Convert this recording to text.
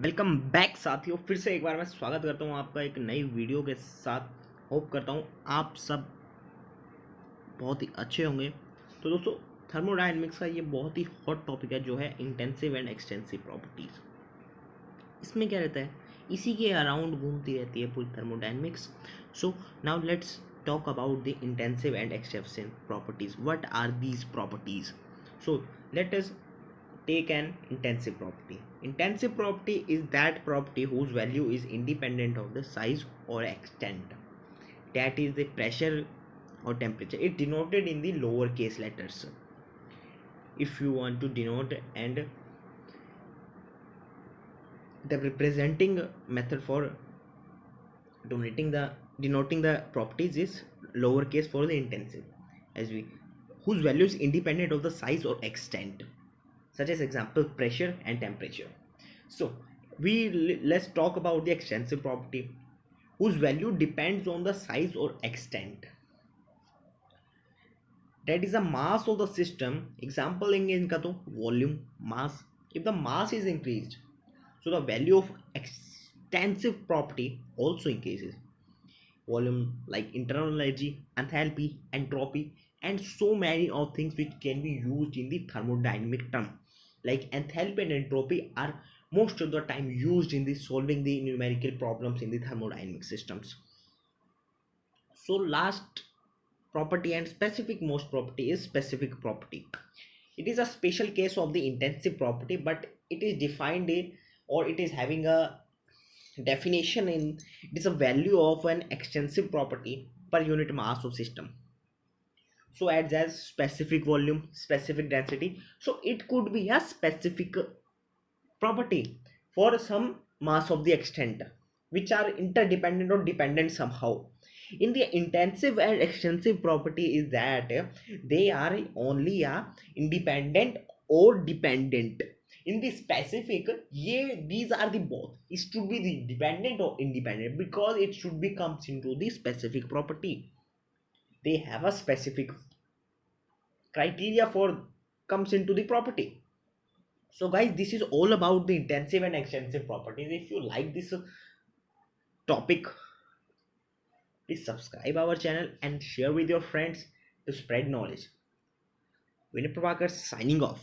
Welcome back साथियों, फिर से एक बार मैं स्वागत करता हूँ आपका एक नई वीडियो के साथ। होप करता हूँ आप सब बहुत ही अच्छे होंगे। तो दोस्तों, थर्मोडायनेमिक्स का ये बहुत ही हॉट टॉपिक है जो है इंटेंसिव एंड एक्सटेंसिव प्रॉपर्टीज़। इसमें क्या रहता है, इसी के अराउंड घूमती रहती है पूरी thermodynamics. So now let's talk about the intensive and extensive properties. What are these properties? So let us take an intensive property. Intensive property is that property whose value is independent of the size or extent. That is the pressure or temperature. It denoted in the lower case letters. If you want to denote, and the representing method for denoting the properties is lowercase for the intensive, as we whose value is independent of the size or extent, such as example pressure and temperature. So let's talk about the extensive property whose value depends on the size or extent. That is the mass of the system. Example लेंगे इनका तो volume, mass. If the mass is increased, so the value of extensive property also increases. Volume like internal energy, enthalpy, entropy, and so many of things which can be used in the thermodynamic term. Like enthalpy and entropy are most of the time used in the solving the numerical problems in the thermodynamic systems. So last property and specific most property is specific property. It is a special case of the intensive property, but it is defined in, or it is having a definition in, it is a value of an extensive property per unit mass of system. So adds as specific volume, specific density. So it could be a specific property for some mass of the extent which are interdependent or dependent somehow. In the intensive and extensive property is that they are only independent or dependent. In the specific, these are the both. It should be the dependent or independent because it should be comes into the specific property. They have a specific criteria for comes into the property. So guys, this is all about the intensive and extensive properties. If you like this topic, please subscribe our channel and share with your friends to spread knowledge. Vinay Prabhakar signing off.